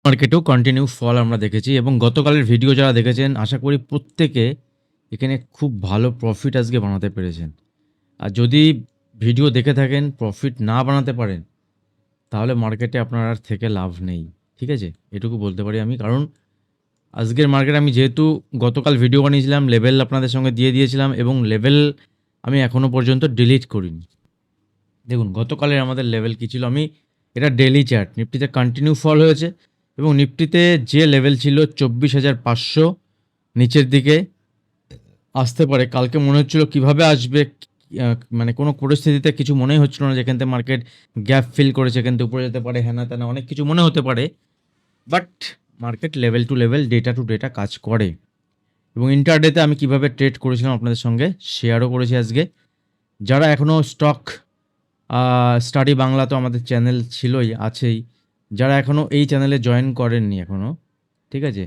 মার্কেটেও continue ফল আমরা দেখেছি এবং গতকালের ভিডিও যারা দেখেছেন আশা করি প্রত্যেকে এখানে খুব ভালো প্রফিট আজকে বানাতে পেরেছেন। আর যদি ভিডিও দেখে থাকেন প্রফিট না বানাতে পারেন তাহলে মার্কেটে আপনার আর থেকে লাভ নেই। ঠিক আছে? এটুকু বলতে পারি আমি। কারণ আজকের মার্কেট আমি যেহেতু গতকাল ভিডিও বানিয়েছিলাম, লেভেল আপনাদের সঙ্গে দিয়ে দিয়েছিলাম এবং লেভেল আমি এখনো পর্যন্ত ডিলিট করিনি। দেখুন গতকালের আমাদের লেভেল কী ছিল? আমি এটা ডেইলি চার্ট। নিফটিতে কন্টিনিউ ফল হয়েছে এবং নিফটিতে যে লেভেল ছিল 24,500 নিচের দিকে আসতে পারে। কালকে মনে হচ্ছিল কিভাবে আসবে, মানে কোনো পরিস্থিতিতে কিছু মনেই হচ্ছিল না যে এখান থেকে মার্কেট গ্যাপ ফিল করেছে, এখান থেকে উপরে যেতে পারে, হ্যানা-ত্যানা অনেক কিছু মনে হতে পারে। But market level to level, data to data কাজ করে এবং ইন্টারডেতে আমি কিভাবে ট্রেড করেছিলাম আপনাদের সঙ্গে শেয়ারও করেছি আজকে। যারা এখনও স্টক স্টাডি বাংলা তো আমাদের চ্যানেল ছিলই, আছেই। যারা এখনও এই চ্যানেলে জয়েন করেননি এখনও, ঠিক আছে?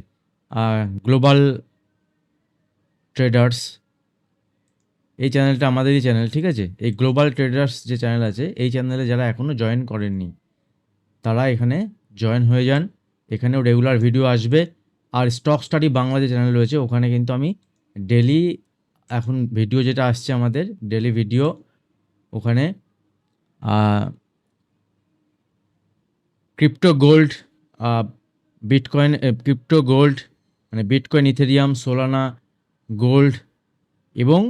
গ্লোবাল ট্রেডার্স এই চ্যানেলটা আমাদেরই চ্যানেল, ঠিক আছে? এই গ্লোবাল ট্রেডার্স যে চ্যানেল আছে এই চ্যানেলে যারা এখনও জয়েন করেননি তারা এখানে জয়েন হয়ে যান। এখানেও রেগুলার ভিডিও আসবে। আর স্টক স্টাডি বাংলা যে চ্যানেল রয়েছে ওখানে কিন্তু আমি ডেলি এখন ভিডিও যেটা আসছে আমাদের ডেলি ভিডিও, ওখানে crypto gold, bitcoin, crypto gold মানে বিটকয়েন, ইথেরিয়াম, সোলানা, গোল্ড এবং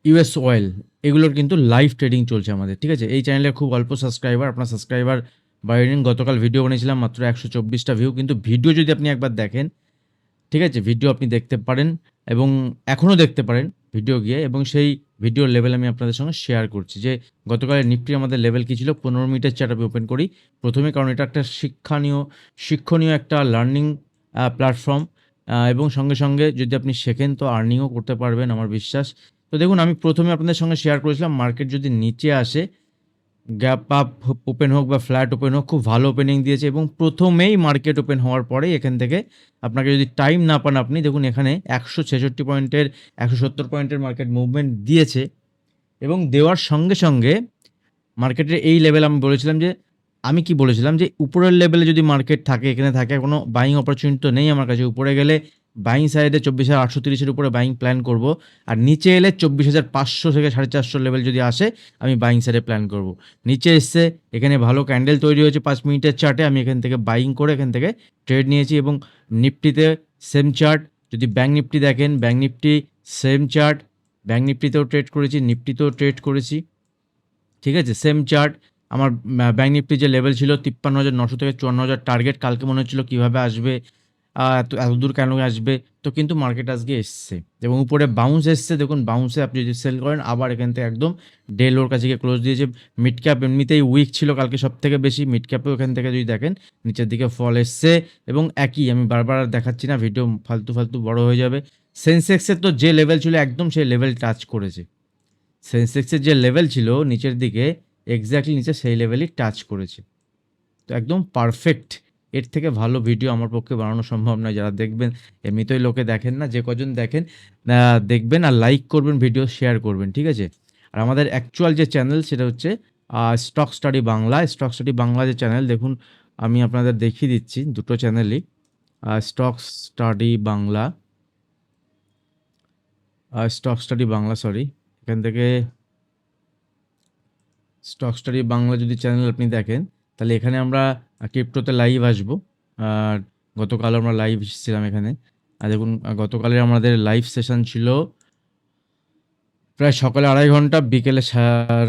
ইউএস অয়েল, এগুলোর কিন্তু লাইভ ট্রেডিং চলছে আমাদের, ঠিক আছে? এই চ্যানেলের খুব অল্প সাবস্ক্রাইবার, আপনার সাবস্ক্রাইবার বাড়িয়ে নিন। গতকাল ভিডিও বানিয়েছিলাম মাত্র 124টা ভিউ, কিন্তু ভিডিও যদি আপনি একবার দেখেন, ঠিক আছে? ভিডিও আপনি দেখতে পারেন এবং এখনও দেখতে পারেন ভিডিও গিয়ে, এবং সেই ভিডিওর লেভেল আমি আপনাদের সঙ্গে শেয়ার করছি যে গতকালের নিফটি আমাদের লেভেল কী ছিল। 15 মিনিটের চার্ট আমি ওপেন করি প্রথমে, কারণ এটা একটা শিক্ষণীয় একটা লার্নিং প্ল্যাটফর্ম এবং সঙ্গে সঙ্গে যদি আপনি শেখেন তো আর্নিংও করতে পারবেন আমার বিশ্বাস। তো দেখুন আমি প্রথমে আপনাদের সঙ্গে শেয়ার করেছিলাম মার্কেট যদি নিচে আসে, গ্যাপ আপ ওপেন হোক বা ফ্ল্যাট ওপেন হোক, খুব ভালো ওপেনিং দিয়েছে এবং প্রথমেই মার্কেট ওপেন হওয়ার পরেই এখান থেকে আপনাকে যদি টাইম না পান, আপনি দেখুন এখানে 166 পয়েন্টের 170 পয়েন্টের মার্কেট মুভমেন্ট দিয়েছে এবং দেওয়ার সঙ্গে সঙ্গে মার্কেটের এই লেভেল আমি বলেছিলাম যে, আমি কি বলেছিলাম যে উপরের লেভেলে যদি মার্কেট থাকে, এখানে থাকে, কোনো বাইং অপরচুনিটি তো নেই আমার কাছে। উপরে গেলে বাইং সাইডে 24,830 এর উপরে বাইং প্ল্যান করব, আর নিচে এলে 24,500 থেকে 450 লেভেল যদি আসে আমি বাইং সাইডে প্ল্যান করব। নিচে এসছে, এখানে ভালো ক্যান্ডেল তৈরি হয়েছে 5 মিনিটের চার্টে, আমি এখান থেকে বাইং করে এখান থেকে ট্রেড নিয়েছি। এবং নিফটিতে সেম চার্ট, যদি ব্যাঙ্ক নিফটি দেখেন, bank Nifty same chart, bank নিফটিতেও ট্রেড করেছি, নিফটিতেও ট্রেড করেছি, ঠিক আছে? Same chart. আমার ব্যাঙ্ক নিফটি যে লেভেল ছিল 53,900 থেকে 54,000 টার্গেট, কালকে মনে হচ্ছিল কীভাবে আসবে, এত দূর কেন আসবে, তো কিন্তু মার্কেট আজকে এসছে এবং উপরে বাউন্স এসছে। দেখুন বাউন্সে আপনি যদি সেল করেন আবার এখান থেকে একদম ডে লোর কাছে গিয়ে ক্লোজ দিয়েছে। মিড ক্যাপ এমনিতেই উইক ছিল কালকে সব থেকে বেশি, মিড ক্যাপেও এখান থেকে যদি দেখেন নিচের দিকে ফল এসছে এবং একই, আমি বারবার আর দেখাচ্ছি না, ভিডিও ফালতু বড় হয়ে যাবে। সেন্সেক্সের তো যে লেভেল ছিল একদম সেই লেভেল টাচ করেছে। সেন্সেক্সের যে লেভেল ছিল নিচের দিকে এক্স্যাক্টলি নিচে সেই লেভেলই টাচ করেছে। তো একদম পারফেক্ট। এর থেকে ভালো ভিডিও আমার পক্ষে বানানো সম্ভব নয়। যারা দেখবেন, এমনিতেই লোকে দেখেন না, যে কজন দেখেন দেখবেন আর লাইক করবেন, ভিডিও শেয়ার করবেন, ঠিক আছে? আর আমাদের অ্যাকচুয়াল যে চ্যানেল সেটা হচ্ছে stock study Bangla. Stock study Bangla যে চ্যানেল, দেখুন আমি আপনাদের দেখিয়ে দিচ্ছি দুটো চ্যানেলই। স্টক স্টাডি বাংলা, সরি, এখান থেকে স্টক স্টাডি বাংলা যদি চ্যানেল আপনি দেখেন তাহলে এখানে আমরা ক্রিপ্টোতে লাইভ আসবো। আর গতকাল আমরা লাইভ এসেছিলাম এখানে। আর দেখুন গতকালের আমাদের লাইভ সেশন ছিল প্রায় সকালে 2.5 ঘন্টা, বিকেলে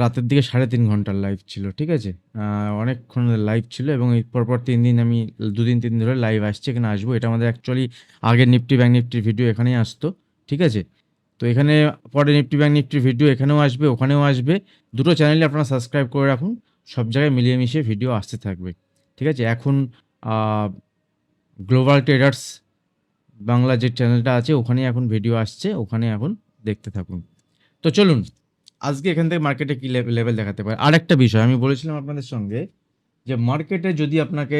রাতের দিকে 3.5 ঘন্টার লাইভ ছিল, ঠিক আছে? অনেকক্ষণ লাইভ ছিল এবং এই পরপর 3 দিন আমি 2 দিন 3 দিন ধরে লাইভ আসছে, এখানে আসবো। এটা আমাদের অ্যাকচুয়ালি আগের নিফটি ব্যাঙ্ক নিফটির ভিডিও এখানেই আসতো, ঠিক আছে? তো এখানে পরে নিফটি ব্যাঙ্ক নিফটির ভিডিও এখানেও আসবে, ওখানেও আসবে। দুটো চ্যানেলে আপনারা সাবস্ক্রাইব করে রাখুন, সব জায়গায় মিলিয়ে মিশিয়ে ভিডিও আসতে থাকবে, ঠিক আছে? এখন গ্লোবাল ট্রেডার্স বাংলা যে চ্যানেলটা আছে ওখানেই এখন ভিডিও আসছে, ওখানে এখন দেখতে থাকুন। তো চলুন আজকে এখান থেকে মার্কেটে কী লেভেল দেখাতে পারে। আরেকটা বিষয় আমি বলেছিলাম আপনাদের সঙ্গে যে মার্কেটে যদি আপনাকে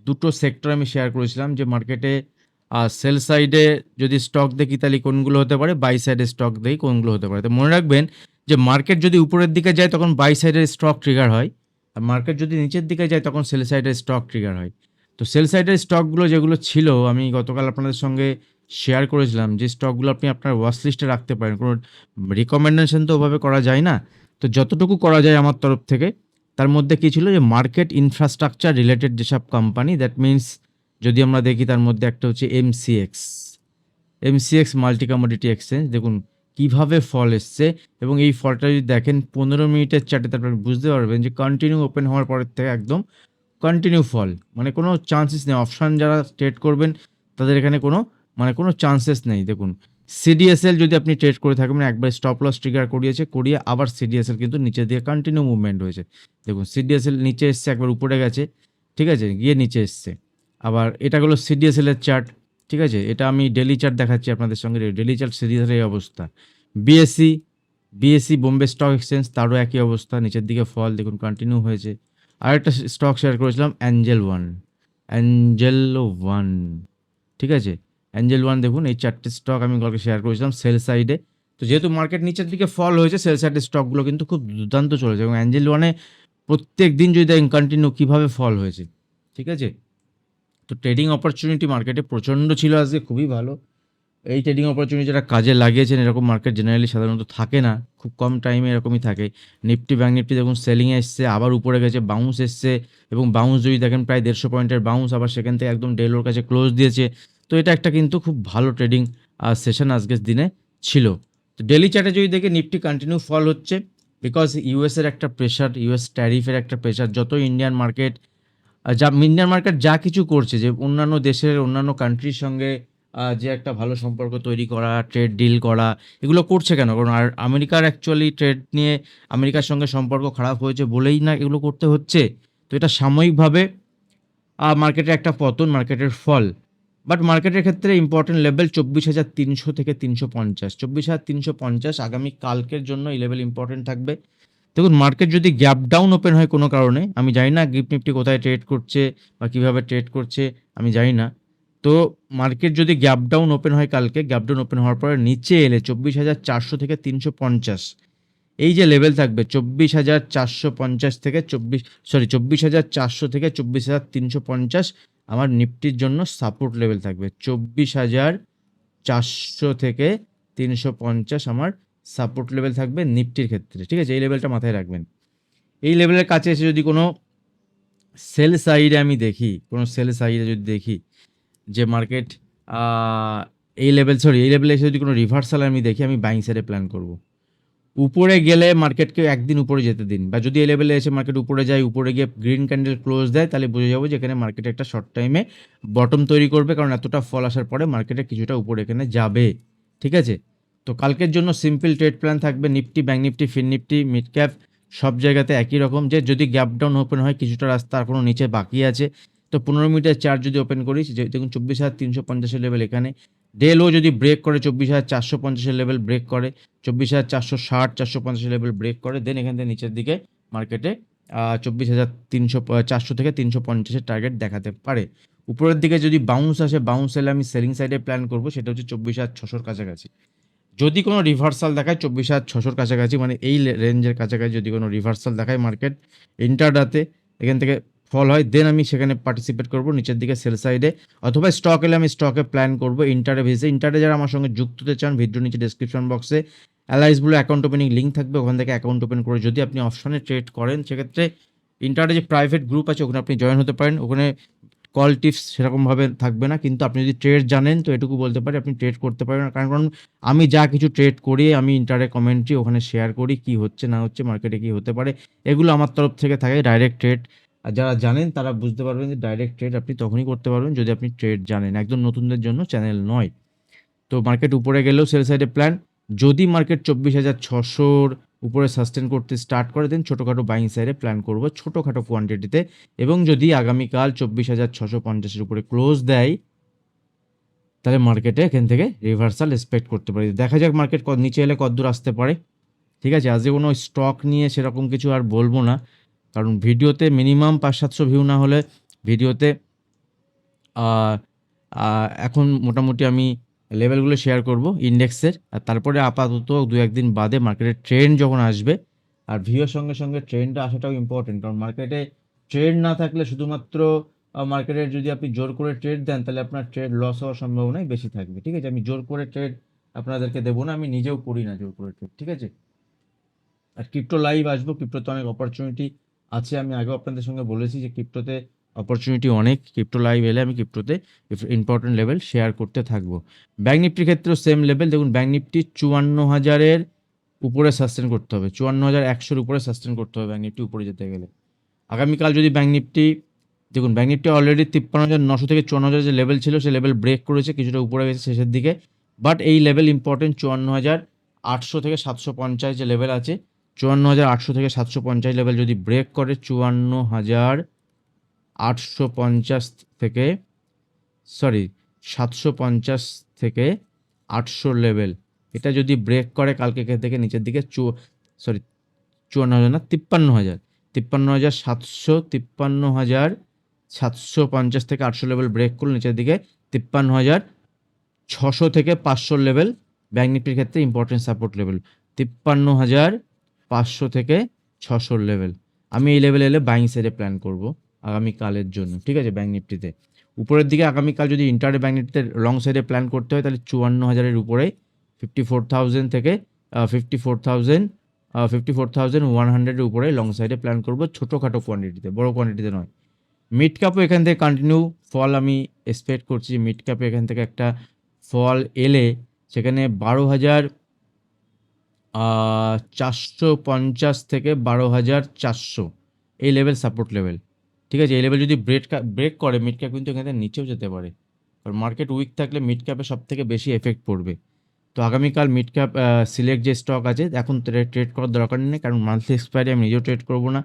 দুটো সেক্টর আমি শেয়ার করেছিলাম যে মার্কেটে সেল সাইডে যদি স্টক দেখি তাহলে কোনগুলো হতে পারে, বাই সাইডে স্টক দেখি কোনগুলো হতে পারে। তো মনে রাখবেন যে মার্কেট যদি উপরের দিকে যায় তখন বাই সাইডের স্টক ট্রিগার হয়, আর মার্কেট যদি নিচের দিকে যায় তখন সেল সাইডের স্টক ট্রিগার হয়। তো সেল সাইডের স্টকগুলো যেগুলো ছিল আমি গতকাল আপনাদের সঙ্গে শেয়ার করেছিলাম যে স্টকগুলো আপনি আপনার ওয়াচ লিস্টে রাখতে পারেন। কোনো রিকমেন্ডেশন তো ওভাবে করা যায় না। তো যতটুকু করা যায় আমার তরফ থেকে, তার মধ্যে কী ছিল যে মার্কেট ইনফ্রাস্ট্রাকচার রিলেটেড যেসব কোম্পানি, দ্যাট মিনস যদি আমরা দেখি তার মধ্যে একটা হচ্ছে এমসিএক্স মাল্টি কমোডিটি এক্সচেঞ্জ। দেখুন কিভাবে ফল এসছে, এবং এই ফলটা যদি দেখেন 15 মিনিটের চার্টে, তারপর বুঝতে পারবেন যে কন্টিনিউ ওপেন হওয়ার পরের থেকে একদম কন্টিনিউ ফল, মানে কোনো চান্সেস নেই। অপশান যারা ট্রেড করবেন তাদের এখানে কোনো চান্সেস নেই। দেখুন সিডিএসএল যদি আপনি ট্রেড করে থাকেন, একবার স্টপ লস ট্রিগার করিয়ে আবার সিডিএসএল কিন্তু নিচে দিয়ে কন্টিনিউ মুভমেন্ট হয়েছে। দেখুন সিডিএসএল নিচে এসছে, একবার উপরে গেছে, ঠিক আছে, গিয়ে নিচে এসছে। আবার এটা হলো সিডিএসএল এর চার্ট, ঠিক আছে। এটা আমি ডেলি চার্ট দেখাচ্ছি আপনাদের সঙ্গে, ডেলি চার্ট সিরিজের এই অবস্থা। বিএসসি বোম্বে স্টক এক্সচেঞ্জ, তারও একই অবস্থা, নিচের দিকে ফল দেখুন কন্টিনিউ হয়েছে। আরেকটা স্টক শেয়ার করেছিলাম অ্যাঞ্জেল ওয়ান, ঠিক আছে। অ্যাঞ্জেল ওয়ান দেখুন এই 4টে স্টক আমি কালকে শেয়ার করেছিলাম সেল সাইডে। তো যেহেতু মার্কেট নিচের দিকে ফল হয়েছে, সেল সাইডের স্টকগুলো কিন্তু খুব দুর্দান্ত চলেছে, এবং অ্যাঞ্জেল ওয়ানে প্রত্যেক দিন যদি দেখেন কন্টিনিউ কীভাবে ফল হয়েছে, ঠিক আছে। তো ট্রেডিং অপরচুনিটি মার্কেটে প্রচণ্ড ছিল আজকে, খুবই ভালো। এই ট্রেডিং অপরচুনিটি যারা কাজে লাগিয়েছেন, এরকম মার্কেট জেনারেলি সাধারণত থাকে না, খুব কম টাইমে এরকমই থাকে। নিফটি ব্যাঙ্ক নিফটি দেখুন সেলিংয়ে এসছে, আবার উপরে গেছে, বাউন্স এসছে, এবং বাউন্স যদি দেখেন প্রায় 150 পয়েন্টের বাউন্স, আবার সেখান থেকে একদম ডেলোর কাছে ক্লোজ দিয়েছে। তো এটা একটা কিন্তু খুব ভালো ট্রেডিং সেশন আজকের দিনে ছিল। তো ডেলি চার্টে যদি দেখে নিফটি কন্টিনিউ ফল হচ্ছে, বিকজ ইউএসের একটা প্রেশার, ইউএস ট্যারিফের একটা প্রেশার। যত ইন্ডিয়ান মার্কেট যা কিছু করছে, যে অন্যান্য দেশের অন্যান্য কান্ট্রির সঙ্গে যে একটা ভালো সম্পর্ক তৈরি করা, ট্রেড ডিল করা, এগুলো করছে কেন? কারণ আমেরিকার অ্যাকচুয়ালি ট্রেড নিয়ে আমেরিকার সঙ্গে সম্পর্ক খারাপ হয়েছে বলেই না এগুলো করতে হচ্ছে। তো এটা সাময়িকভাবে মার্কেটের একটা পতন, মার্কেটের ফল। বাট মার্কেটের ক্ষেত্রে ইম্পর্টেন্ট লেভেল 24,300 থেকে 350, 24,350 আগামী কালকের জন্য এই লেভেল ইম্পর্টেন্ট থাকবে। দেখুন মার্কেট যদি গ্যাপ ডাউন ওপেন হয় কোনো কারণে, আমি জানি না গিফট নিফটি কোথায় ট্রেড করছে বা কীভাবে ট্রেড করছে আমি জানি না। তো মার্কেট যদি গ্যাপ ডাউন ওপেন হয় কালকে, গ্যাপ ডাউন ওপেন হওয়ার পরে নিচে এলে 24,400 থেকে 350, এই যে লেভেল থাকবে 24,450 থেকে 24,400 থেকে 24,350 আমার নিফটির জন্য সাপোর্ট লেভেল থাকবে। 24,400 থেকে 350 আমার সাপোর্ট লেভেল থাকবে নিফটির ক্ষেত্রে, ঠিক আছে। এই লেভেলটা মাথায় রাখবেন। এই লেভেলের কাছে এসে যদি কোনো সেল সাইডে যদি দেখি যে মার্কেট এই লেভেলে এসে যদি কোনো রিভার্সাল আমি দেখি, আমি বাইং সাইডে প্ল্যান করব। উপরে গেলে মার্কেটকে একদিন উপরে যেতে দিন, বা যদি এই লেভেলে এসে মার্কেট উপরে যায়, উপরে গিয়ে গ্রিন ক্যান্ডেল ক্লোজ দেয়, তাহলে বুঝে যাবো যে এখানে মার্কেট একটা শর্ট টাইমে বটম তৈরি করবে, কারণ এতটা ফল আসার পরে মার্কেটে কিছুটা উপরে এখানে যাবে, ঠিক আছে। তো কালকের জন্য সিম্পল ট্রেড প্ল্যান থাকবে নিফটি, ব্যাঙ্ক নিফটি, ফিন নিফটি, মিড ক্যাপ সব জায়গাতে একই রকম, যে যদি গ্যাপ ডাউন ওপেন হয় কিছুটা রাস্তা আর কোনো নিচে বাকি আছে, তো 15 মিনিটের চার্ট যদি ওপেন করি, দেখুন 24,350 লেভেল এখানে, ডে লো যদি ব্রেক করে 24,450 লেভেল ব্রেক করে, 24,460 450 লেভেল ব্রেক করে, দেন এখান থেকে নিচের দিকে মার্কেটে 24,400 থেকে 350 টার্গেট দেখাতে পারে। উপরের দিকে যদি বাউন্স আসে, বাউন্স এলে আমি সেলিং সাইডে প্ল্যান করব, সেটা হচ্ছে 24,600 কাছাকাছি। যদি কোনো রিভার্সাল দেখায় 24,600 কাছাকাছি, মানে এই রেঞ্জের কাছাকাছি যদি কোনো রিভার্সাল দেখায় মার্কেট ইন্টারডাতে, এখান থেকে ফল হয়, দেন আমি সেখানে পার্টিসিপেট করব নিচের দিকে সেল সাইডে, অথবা স্টক এলে আমি স্টকে প্ল্যান করব ইন্টারে বেসে। ইন্টারে যারা আমার সঙ্গে যুক্ত হতে চান, ভিডিও নিচে ডেসক্রিপশন বক্সে Alice blue account opening link থাকবে, ওখান থেকে অ্যাকাউন্ট ওপেন করে যদি আপনি অপশনে ট্রেড করেন, সেক্ষেত্রে ইন্টারে যে প্রাইভেট গ্রুপ আছে ওখানে আপনি জয়েন হতে পারেন। ওখানে কল টিপস সেরকমভাবে থাকবে না, কিন্তু আপনি যদি ট্রেড জানেন তো এটুকু বলতে পারি আপনি ট্রেড করতে পারেন, কারণ আমি যা কিছু ট্রেড করি আমি ইন্টারে কমেন্ট্রি ওখানে শেয়ার করি, কি হচ্ছে না হচ্ছে মার্কেটে কি হতে পারে, এগুলো আমার তরফ থেকে থাকে ডাইরেক্ট ট্রেড। আর যারা জানেন তারা বুঝতে পারবেন যে ডাইরেক্ট ট্রেড আপনি তখনই করতে পারবেন যদি আপনি ট্রেড জানেন, একদম নতুনদের জন্য চ্যানেল নয়। তো মার্কেট উপরে গেলেও সেল সাইডে প্ল্যান, যদি মার্কেট 24,600 উপরে সাস্টেন করতে স্টার্ট করে, দেন ছোটোখাটো বাইং সাইডে প্ল্যান করবো ছোটোখাটো কোয়ান্টিটিতে, এবং যদি আগামীকাল 24,650 উপরে ক্লোজ দেয়, তাহলে মার্কেটে এখান থেকে রিভার্সাল এক্সপেক্ট করতে পারি। দেখা যাক মার্কেট নিচে এলে কতদূর আসতে পারে, ঠিক আছে। আজকে কোনো স্টক নিয়ে সেরকম কিছু আর বলবো না, কারণ ভিডিওতে মিনিমাম 500-700 ভিউ না হলে ভিডিওতে এখন মোটামুটি আমি লেভেলগুলো শেয়ার করব ইন্ডেক্সের, আর তারপরে আপাতত 2-1 দিন বাদে মার্কেটের ট্রেন্ড যখন আসবে আর ভিউয়ের সঙ্গে সঙ্গে ট্রেন্ডটা আসাটাও ইম্পর্টেন্ট, কারণ মার্কেটে ট্রেড না থাকলে শুধুমাত্র মার্কেটের যদি আপনি জোর করে ট্রেড দেন তাহলে আপনার ট্রেড লস হওয়ার সম্ভাবনাই বেশি থাকবে। ঠিক আছে, আমি জোর করে ট্রেড আপনাদেরকে দেবো না, আমি নিজেও করি না জোর করে ট্রেড। ঠিক আছে, আর ক্রিপ্টো লাইভ আসবো, ক্রিপ্টোতে অনেক অপরচুনিটি আছে, আমি আগেও আপনাদের সঙ্গে বলেছি যে ক্রিপ্টোতে অপরচুনিটি অনেক। ক্রিপ্টো লাইভ এলে আমি ক্রিপ্টোতে ইম্পর্টেন্ট লেভেল শেয়ার করতে থাকবো। ব্যাঙ্ক নিফটির ক্ষেত্রেও সেম লেভেল, দেখুন ব্যাঙ্ক নিফটি 54,000-এর উপরে সাস্টেন করতে হবে, 54,100-র উপরে সাস্টেন করতে হবে ব্যাঙ্ক নিফটি উপরে যেতে গেলে। আগামীকাল যদি ব্যাঙ্ক নিফটি, দেখুন ব্যাঙ্ক নিফটি অলরেডি 53,900 থেকে 54,000 যে লেভেল ছিল সে লেভেল ব্রেক করেছে, কিছুটা উপরে গেছে শেষের দিকে, বাট এই লেভেল ইম্পর্টেন্ট 54,800 থেকে 750 যে লেভেল আছে, 54,800 থেকে 750 লেভেল যদি ব্রেক করে, 54,850 থেকে 750 থেকে 800 লেভেল, এটা যদি ব্রেক করে কালকে থেকে নিচের দিকে 54,000 না 53,000, 53,700, 53,750 থেকে 800 লেভেল ব্রেক করলে নিচের দিকে 53,600 থেকে 500 লেভেল ব্যাঙ্ক নিফটির ক্ষেত্রে ইম্পর্টেন্ট সাপোর্ট লেভেল, 53,500 থেকে 600 লেভেল। আমি এই লেভেলে এলে বাইং সাইডে প্ল্যান করব আগামীকালের জন্য। ঠিক আছে, ব্যাঙ্ক নিফটিতে উপরের দিকে আগামীকাল যদি ইন্টারডে ব্যাঙ্ক নিফটিতে লং সাইডে প্ল্যান করতে হয় তাহলে 54,000-এর উপরে 54,000 থেকে 54,100-এর উপরে লং সাইডে প্ল্যান করব, ছোটোখাটো কোয়ান্টিটিতে, বড় কোয়ান্টিটিতে নয়। মিড ক্যাপও এখান থেকে কন্টিনিউ ফল আমি এক্সপেক্ট করছি, মিড ক্যাপে এখান থেকে একটা ফল এলে সেখানে 12,450 থেকে 12,400 এই লেভেল সাপোর্ট লেভেল। ঠিক আছে, এই লেভেল যদি ব্রেক করে মিড ক্যাপ কিন্তু এখানে নিচেও যেতে পারে, কারণ মার্কেট উইক থাকলে মিড ক্যাপে সব থেকে বেশি এফেক্ট পড়বে। তো আগামীকাল মিড ক্যাপ সিলেক্ট যে স্টক আছে এখন ট্রেড করার দরকার নেই, কারণ মান্থলি এক্সপায়ারি আমি নিজেও ট্রেড করবো না,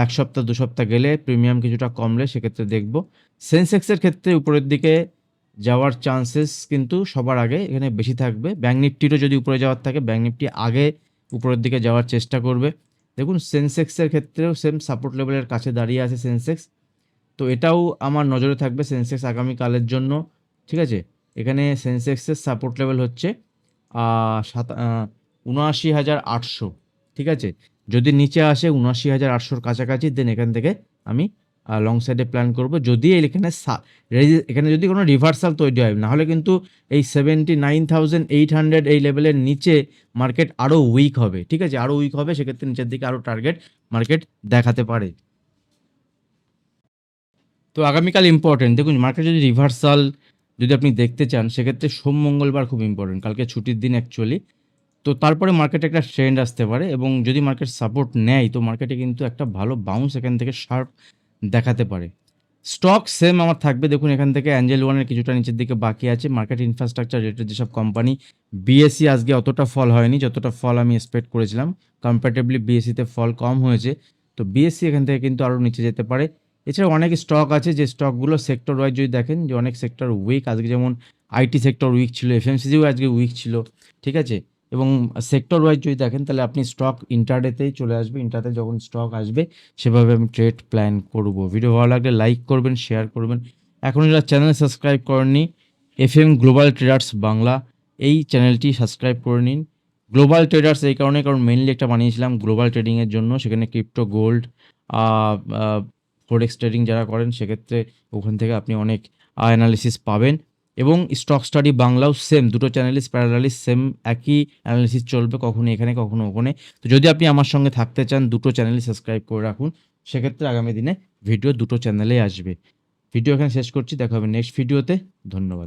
এক সপ্তাহ 2 সপ্তাহ গেলে প্রিমিয়াম কিছুটা কমলে সেক্ষেত্রে দেখব। সেন্সেক্সের ক্ষেত্রে উপরের দিকে যাওয়ার চান্সেস কিন্তু সবার আগে এখানে বেশি থাকবে। ব্যাঙ্ক নিফটিরও যদি উপরে যাওয়ার থাকে ব্যাঙ্ক নিফটি আগে উপরের দিকে যাওয়ার চেষ্টা করবে। দেখুন সেন্সেক্সের ক্ষেত্রেও সেম সাপোর্ট লেভেলের কাছে দাঁড়িয়ে আছে সেন্সেক্স, তো এটাও আমার নজরে থাকবে সেন্সেক্স আগামীকালের জন্য। ঠিক আছে, এখানে সেন্সেক্সের সাপোর্ট লেভেল হচ্ছে ৭৯,৮০০। ঠিক আছে, যদি নিচে আসে ৭৯,৮০০-র কাছাকাছি দেন এখান থেকে আমি লং সাইডে প্ল্যান করব, যদি এখানে যদি কোনো রিভার্সাল তৈরি হয়, নাহলে কিন্তু এই 79,800 এই লেভেলের নিচে মার্কেট আরও উইক হবে। ঠিক আছে, আরও উইক হবে, সেক্ষেত্রে নিচের দিকে আরও টার্গেট মার্কেট দেখাতে পারে। তো আগামীকাল ইম্পর্টেন্ট, দেখুন মার্কেট যদি রিভার্সাল যদি আপনি দেখতে চান সেক্ষেত্রে সোম মঙ্গলবার খুব ইম্পর্টেন্ট, কালকে ছুটির দিন অ্যাকচুয়ালি, তো তারপরে মার্কেটে একটা ট্রেন্ড আসতে পারে এবং যদি মার্কেট সাপোর্ট নেয় তো মার্কেটে কিন্তু একটা ভালো বাউন্স এখান থেকে শার্প দেখাতে পারে। স্টক সেম আমার থাকবে, দেখুন এখান থেকে অ্যাঞ্জেল ওয়ানের কিছুটা নিচের দিকে বাকি আছে, মার্কেট ইনফ্রাস্ট্রাকচার রিলেটেড যেসব কোম্পানি। বিএসসি আজকে অতটা ফল হয়নি যতটা ফল আমি এক্সপেক্ট করেছিলাম, কম্পারেটিভলি বিএসসিতে ফল কম হয়েছে, তো বিএসসি এখান থেকে কিন্তু আরও নিচে যেতে পারে। এছাড়া অনেক স্টক আছে যে স্টকগুলো সেক্টর ওয়াইজ যদি দেখেন যে অনেক সেক্টর উইক, আজকে যেমন আইটি সেক্টর উইক ছিল, এফএমসিজিও আজকে উইক ছিল। ঠিক আছে, এবং সেক্টর ওয়াইজ যদি দেখেন তাহলে আপনি স্টক ইন্টারডেতেই চলে আসবে, ইন্টারডে যখন স্টক আসবে সেভাবে আমি ট্রেড প্ল্যান করব। ভিডিও ভালো লাগলে লাইক করবেন, শেয়ার করবেন। এখনও যারা চ্যানেল সাবস্ক্রাইব করেননি, এফএম গ্লোবাল ট্রেডার্স বাংলা এই চ্যানেলটি সাবস্ক্রাইব করে নিন। গ্লোবাল ট্রেডার্স এই কারণে, কারণ মেইনলি একটা বানিয়েছিলাম গ্লোবাল ট্রেডিংয়ের জন্য, সেখানে ক্রিপ্টো, গোল্ড, ফরেক্স ট্রেডিং যারা করেন সেক্ষেত্রে ওখান থেকে আপনি অনেক অ্যানালিসিস পাবেন। এবং স্টক স্টাডি বাংলাও সেম, দুটো চ্যানেলই প্যারালালি সেম একই অ্যানালিসিস চলবে, কখনো এখানে কখনো ওখানে। তো যদি আপনি আমার সঙ্গে থাকতে চান দুটো চ্যানেলই সাবস্ক্রাইব করে রাখুন, সেক্ষেত্রে আগামী দিনে ভিডিও দুটো চ্যানেলে আসবে। ভিডিও এখানে শেষ করছি, দেখা হবে নেক্সট ভিডিওতে। ধন্যবাদ।